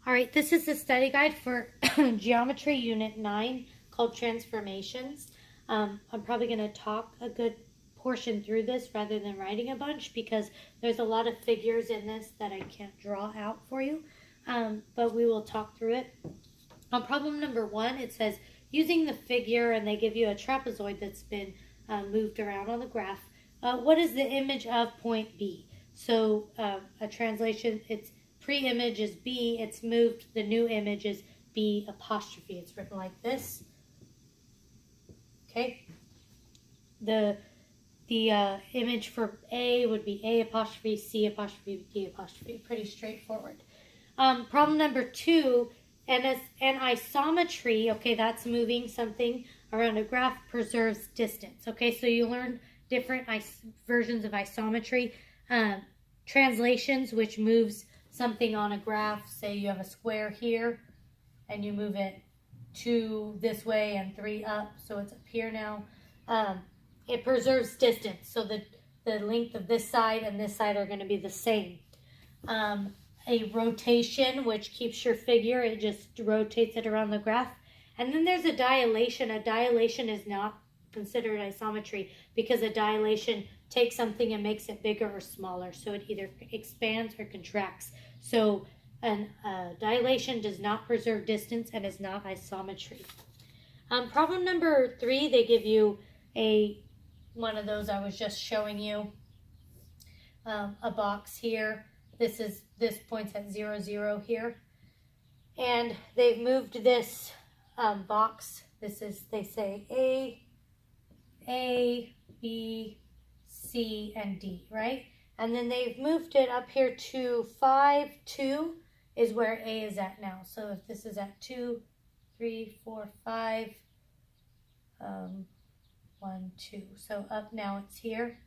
All right, this is the study guide for Geometry Unit 9 called Transformations. I'm probably going to talk a good portion through this rather than writing a bunch because there's a lot of figures in this that I can't draw out for you, but we will talk through it. On problem number 1, it says, using the figure, and they give you a trapezoid that's been moved around on the graph, what is the image of point B? So a translation, it's pre-image is B, it's moved, the new image is B apostrophe. It's written like this. Okay. The image for A would be A apostrophe, C apostrophe, D apostrophe. Pretty straightforward. Problem number 2, an isometry, okay, that's moving something around a graph, preserves distance. Okay, so you learned different versions of isometry. Translations, which moves something on a graph. Say you have a square here and you move it 2 this way and 3 up, so it's up here now. It preserves distance, so the length of this side and this side are going to be the same. A rotation, which keeps your figure, it just rotates it around the graph. And then there's a dilation. A dilation is not considered isometry because a dilation takes something and makes it bigger or smaller, so it either expands or contracts. So a dilation does not preserve distance and is not isometry. Problem number 3, they give you one of those I was just showing you, a box here. This points at 0, 0 here, and they've moved this box. This is, they say A, B, C, and D, right? And then they've moved it up here to 5, 2 is where A is at now. So if this is at 2, 3, 4, 5, 1, 2. So up now it's here.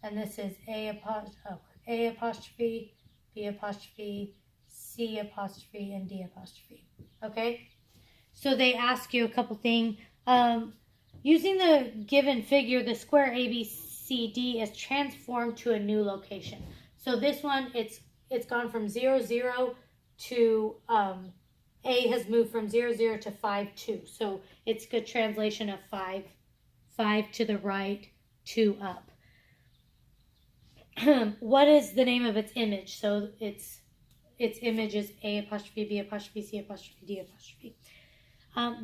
And this is A apostrophe, B apostrophe, C apostrophe, and D apostrophe. Okay? So they ask you a couple things. Using the given figure, the square ABCD is transformed to a new location. So this one, it's gone from 0, 0 to, A has moved from 0, 0 to 5, 2. So it's a translation of 5, 5 to the right, 2 up. What is the name of its image? So its image is A apostrophe, B apostrophe, C apostrophe, D apostrophe.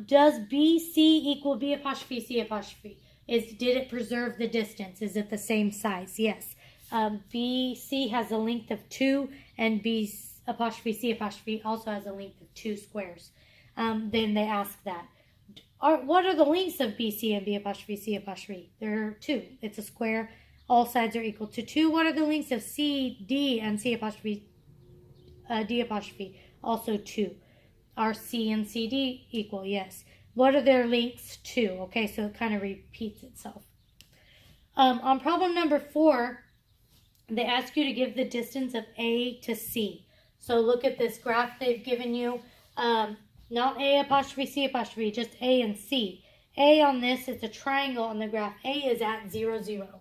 Does BC equal B apostrophe, C apostrophe? Did it preserve the distance? Is it the same size? Yes. BC has a length of 2, and B apostrophe, C apostrophe also has a length of 2 squares. Then they ask that. What are the lengths of BC and B apostrophe, C apostrophe? There are 2. It's a square. All sides are equal to 2. What are the lengths of C, D, and C apostrophe, D apostrophe? Also 2. Are C and CD equal? Yes. What are their lengths to? Okay, so it kind of repeats itself. On problem number 4, they ask you to give the distance of A to C. So look at this graph they've given you. Not A apostrophe, C apostrophe, just A and C. A on this, it's a triangle on the graph. A is at 0, 0.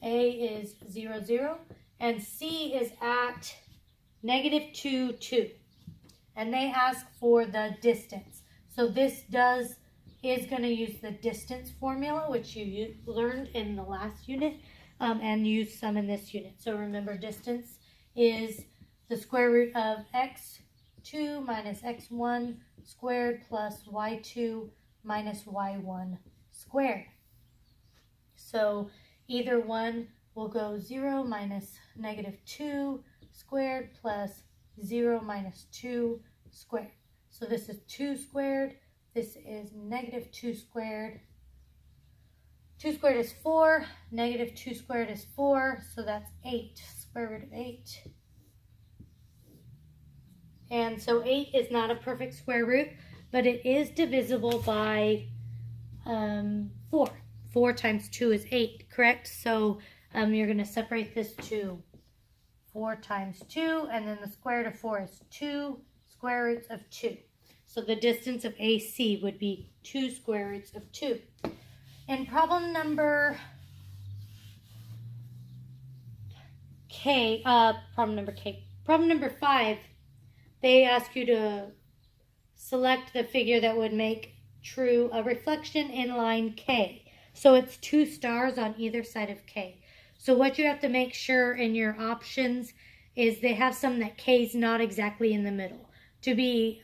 A is 0, 0. And C is at -2, 2. And they ask for the distance. So this is going to use the distance formula, which you learned in the last unit, and use some in this unit. So remember, distance is the square root of x2 minus x1 squared plus y2 minus y1 squared. So either one will go 0 minus -2 squared plus 0 minus 2 squared. So this is 2 squared. This is -2 squared. 2 squared is 4. -2 squared is 4. So that's 8. Square root of 8. And so 8 is not a perfect square root, but it is divisible by 4. 4 times 2 is 8, correct? So you're going to separate this to 4 times 2, and then the square root of 4 is 2 square roots of 2. So the distance of AC would be 2 square roots of 2. In problem number Problem number 5, they ask you to select the figure that would make true a reflection in line K. So it's 2 stars on either side of K. So what you have to make sure in your options is they have some that K is not exactly in the middle. To be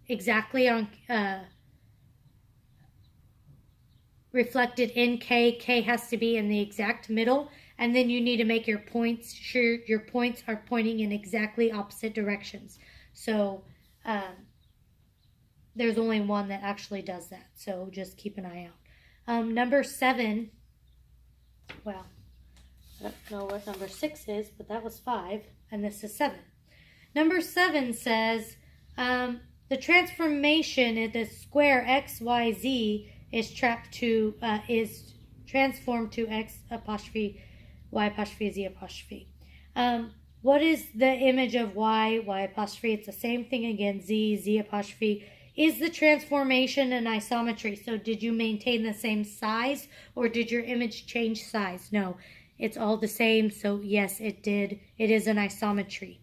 exactly on reflected in K, K has to be in the exact middle, and then you need to make your points sure your points are pointing in exactly opposite directions. So there's only one that actually does that, so just keep an eye out. Number 7, well, I don't know what number 6 is, but that was 5, and this is 7. Number 7 says the transformation in the square XYZ is transformed to X apostrophe Y apostrophe Z apostrophe. What is the image of Y apostrophe? It's the same thing again, Z apostrophe. Is the transformation an isometry? So did you maintain the same size, or did your image change size? No, it's all the same, so yes, it did. It is an isometry.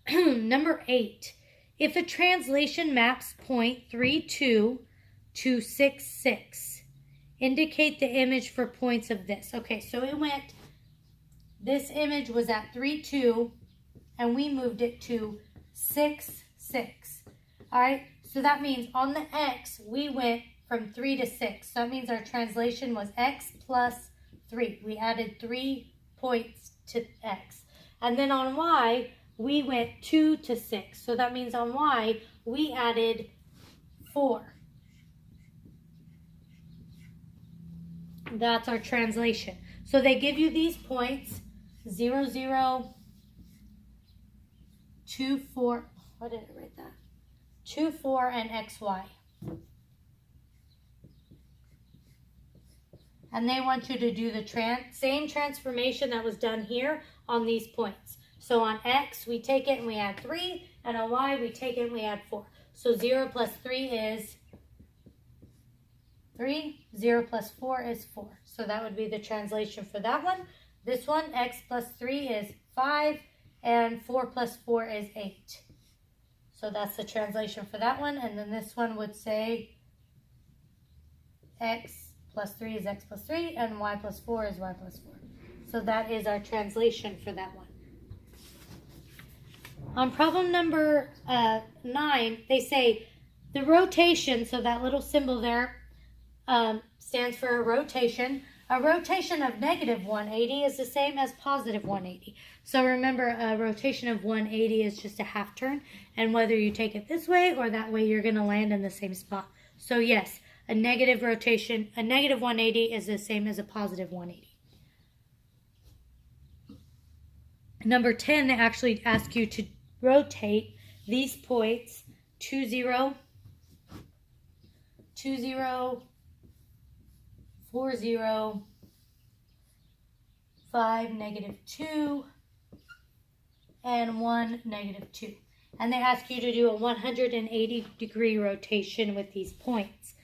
Number 8, if a translation maps point 32 to 66, indicate the image for points of this. Okay, so this image was at 32, and we moved it to 6, 6. All right, so that means on the X, we went from 3 to 6. So that means our translation was X plus 3. We added 3 points to X. And then on Y, we went 2 to 6. So that means on Y, we added 4. That's our translation. So they give you these points, 0, 0, 2, 4. Why did I write that? 2, 4, and XY. And they want you to do the same transformation that was done here on these points. So on X, we take it and we add 3, and on Y, we take it and we add 4. So 0 plus 3 is 3, 0 plus 4 is 4. So that would be the translation for that one. This one, X plus 3 is 5, and 4 plus 4 is 8. So that's the translation for that one. And then this one would say X plus 3 is X plus 3, and Y plus 4 is Y plus 4. So that is our translation for that one. On problem number 9, they say the rotation, so that little symbol there stands for a rotation. A rotation of negative 180 is the same as positive 180. So remember, a rotation of 180 is just a half turn, and whether you take it this way or that way, you're going to land in the same spot. So yes, a negative rotation, a negative 180 is the same as a positive 180. Number 10, they actually ask you to rotate these points 2, 0, 2, 0, 4, 0, 5, negative 2, and 1, negative 2. And they ask you to do a 180-degree rotation with these points.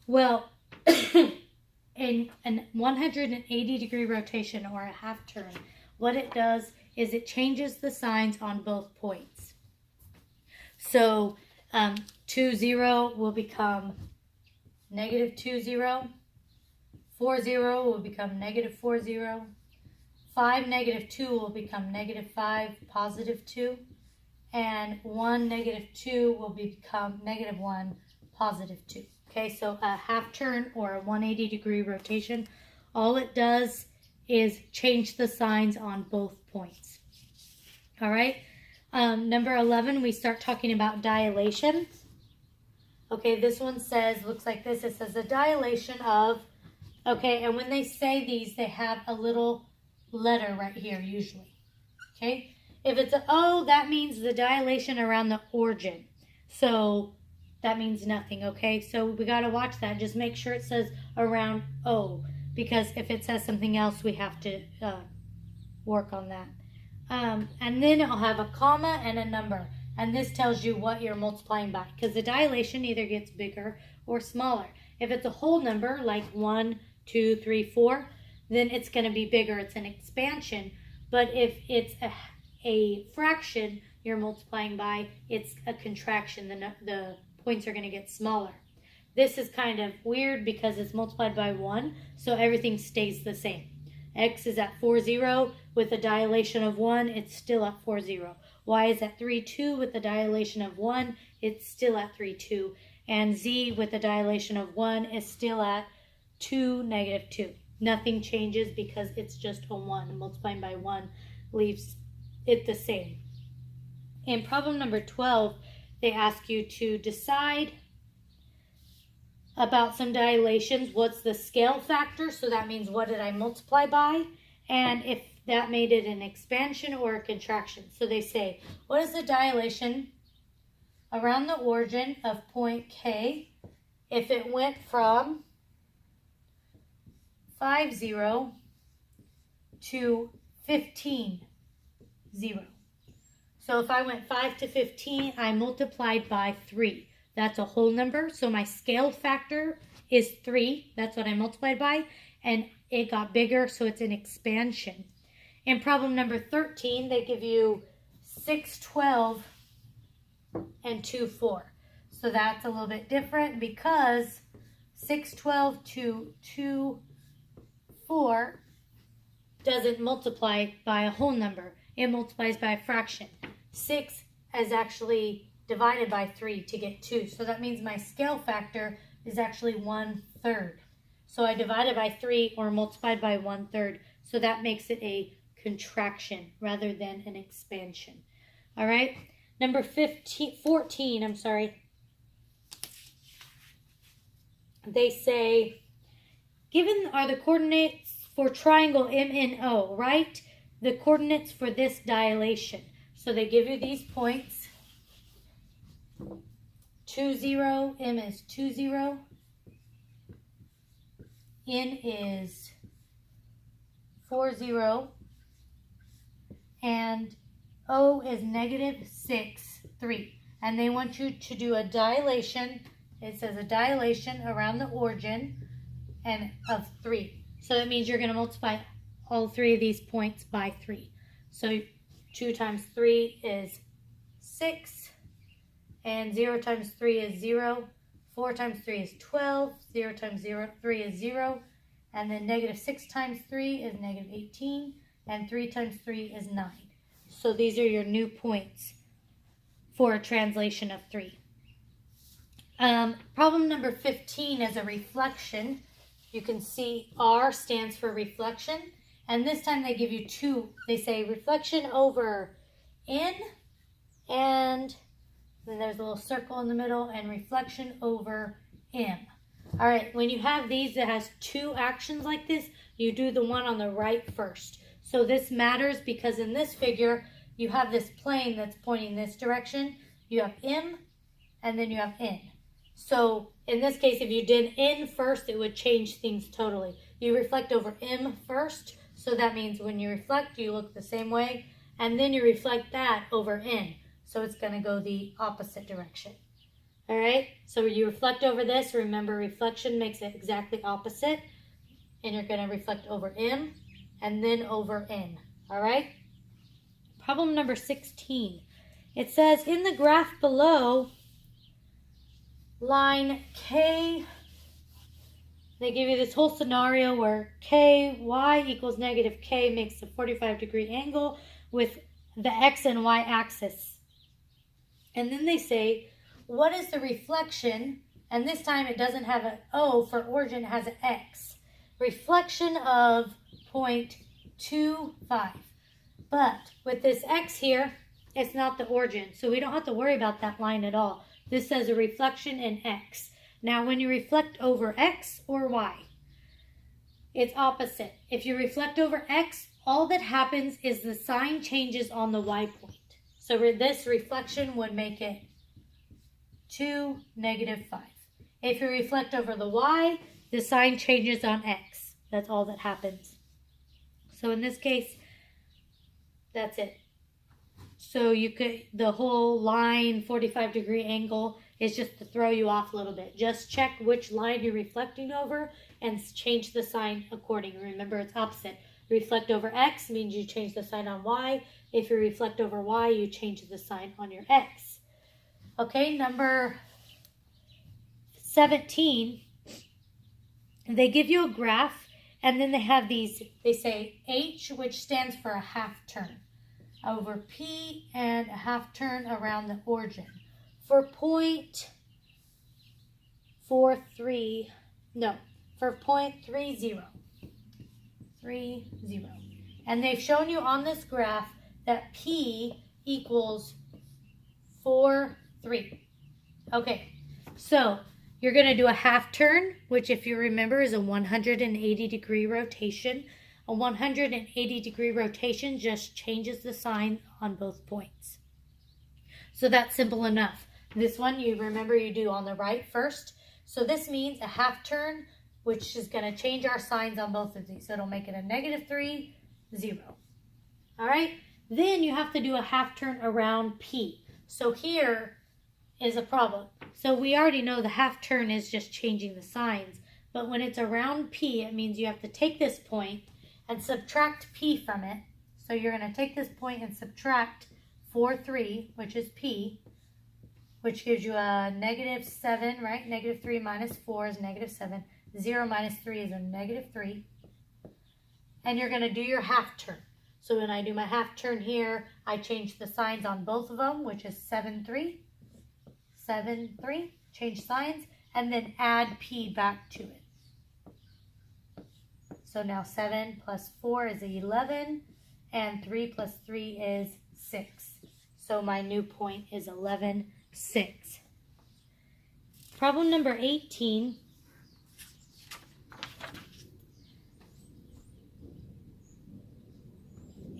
Well, in a 180-degree rotation, or a half turn, what it does is it changes the signs on both points. So 2, 0 will become negative 2, 0. 4, 0 will become negative 4, 0. 5, negative 2 will become negative 5, positive 2. And 1, negative 2 will become negative 1, positive 2. Okay, so a half turn or a 180-degree rotation, all it does is change the signs on both points. All right, number 11, we start talking about dilation. Okay, this one says, looks like this. It says the dilation of, okay, and when they say these, they have a little letter right here usually. Okay, if it's an O, that means the dilation around the origin. So that means nothing, okay? So we got to watch that. Just make sure it says around O, because if it says something else, we have to work on that. And then it'll have a comma and a number. And this tells you what you're multiplying by, because the dilation either gets bigger or smaller. If it's a whole number, like 1, 2, 3, 4, then it's going to be bigger. It's an expansion. But if it's a fraction you're multiplying by, it's a contraction. The points are going to get smaller. This is kind of weird because it's multiplied by 1, so everything stays the same. X is at 4, 0. With a dilation of 1, it's still at 4, 0. Y is at 3, 2. With a dilation of 1, it's still at 3, 2. And Z with a dilation of 1 is still at 2, negative 2. Nothing changes because it's just a 1. Multiplying by 1 leaves it the same. In problem number 12, they ask you to decide about some dilations. What's the scale factor? So that means what did I multiply by? And if that made it an expansion or a contraction. So they say, what is the dilation around the origin of point K if it went from 5, 0 to 15, 0? So if I went 5 to 15, I multiplied by 3. That's a whole number. So my scale factor is 3. That's what I multiplied by. And it got bigger, so it's an expansion. In problem number 13, they give you 6, 12, and 2, 4. So that's a little bit different because 6, 12 to 2, 4 doesn't multiply by a whole number. It multiplies by a fraction. 6 is actually divided by 3 to get 2. So that means my scale factor is actually 1/3. So I divided by 3 or multiplied by 1/3. So that makes it a contraction rather than an expansion. All right. Number 14, they say, given are the coordinates for triangle MNO, right? The coordinates for this dilation. So they give you these points. 2, 0, M is 2, 0. N is 4, 0. And O is negative 6, 3. And they want you to do a dilation. It says a dilation around the origin and of 3. So that means you're going to multiply all 3 of these points by 3. So 2 times 3 is 6. And 0 times 3 is 0. 4 times 3 is 12. 0 times 3 is 0. And then negative 6 times 3 is negative 18. And 3 times 3 is 9. So these are your new points for a translation of 3. Problem number 15 is a reflection. You can see R stands for reflection. And this time they give you 2. They say reflection over N, and then there's a little circle in the middle, and reflection over M. All right, when you have these that has 2 actions like this, you do the one on the right first. So this matters because in this figure, you have this plane that's pointing this direction. You have M, and then you have N. So in this case, if you did N first, it would change things totally. You reflect over M first, so that means when you reflect, you look the same way, and then you reflect that over N. So it's going to go the opposite direction. All right, so you reflect over this. Remember, reflection makes it exactly opposite, and you're going to reflect over M and then over N. All right, problem number 16. It says in the graph below, line K, they give you this whole scenario where KY equals negative K makes a 45-degree angle with the X and Y axis. And then they say, what is the reflection? And this time it doesn't have an O for origin, it has an X. Reflection of 0.25. But with this X here, it's not the origin. So we don't have to worry about that line at all. This says a reflection in X. Now when you reflect over X or Y, it's opposite. If you reflect over X, all that happens is the sign changes on the Y point. So this reflection would make it 2, negative 5. If you reflect over the Y, the sign changes on X. That's all that happens. So in this case, that's it. So you could, the whole line 45-degree angle is just to throw you off a little bit. Just check which line you're reflecting over and change the sign accordingly. Remember, it's opposite. Reflect over X means you change the sign on Y. If you reflect over y, you change the sign on your x. Okay, number 17, they give you a graph, and then they have these, they say h, which stands for a half turn, over p, and a half turn around the origin. For 0.30. And they've shown you on this graph that p equals 4.3. Okay, so you're going to do a half turn, which if you remember is a 180-degree rotation. A 180-degree rotation just changes the sign on both points. So that's simple enough. This one, you remember you do on the right first. So this means a half turn, which is going to change our signs on both of these. So it'll make it a -3, 0. All right? Then you have to do a half turn around P. So here is a problem. So we already know the half turn is just changing the signs. But when it's around P, it means you have to take this point and subtract P from it. So you're going to take this point and subtract 4.3, which is P, which gives you a -7, right? -3 minus 4 is -7. 0 minus 3 is a -3. And you're going to do your half turn. So when I do my half turn here, I change the signs on both of them, which is 7.3. 7.3, change signs, and then add P back to it. So now 7 plus 4 is 11, and 3 plus 3 is 6. So my new point is 11.6. Problem number 18.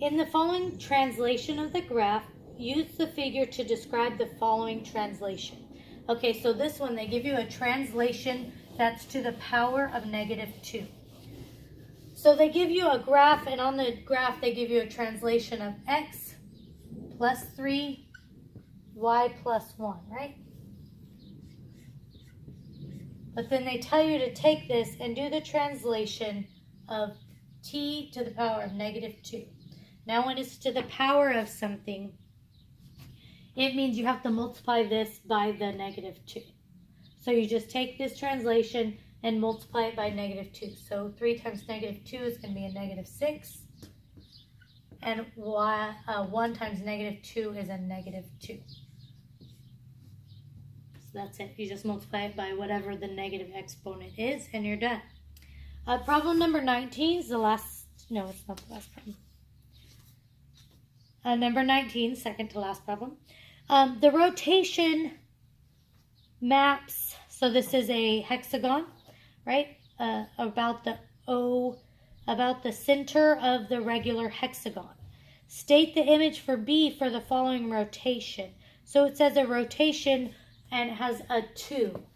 In the following translation of the graph, use the figure to describe the following translation. Okay, so this one, they give you a translation that's to the power of -2. So they give you a graph, and on the graph, they give you a translation of x plus 3, y plus 1, right? But then they tell you to take this and do the translation of t to the power of -2. Now, when it's to the power of something, it means you have to multiply this by the -2. So you just take this translation and multiply it by -2. So 3 times -2 is going to be a -6. And 1 times -2 is a -2. So that's it. You just multiply it by whatever the negative exponent is, and you're done. Problem number 19 is the last, no, it's not the last problem. Number 19, second to last problem. The rotation maps, so this is a hexagon, right? About the center of the regular hexagon. State the image for B for the following rotation. So it says a rotation and it has a 2,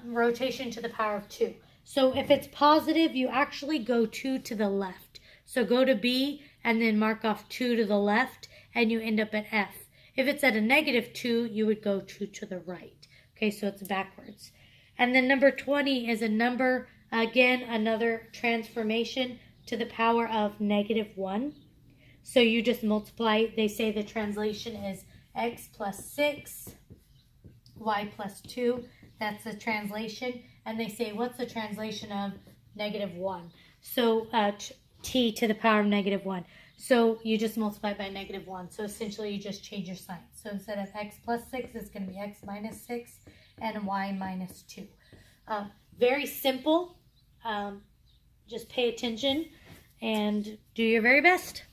rotation to the power of 2. So if it's positive, you actually go 2 to the left. So go to B and then mark off 2 to the left, and you end up at F. If it's at a -2, you would go 2 to the right. Okay, so it's backwards. And then number 20 is a number, again, another transformation to the power of -1. So you just multiply, they say the translation is x plus 6, y plus 2. That's the translation. And they say, what's the translation of -1? So t to the power of -1. So you just multiply it by -1. So essentially you just change your sign. So instead of x plus 6, it's going to be x minus 6 and y minus 2. Very simple. Just pay attention and do your very best.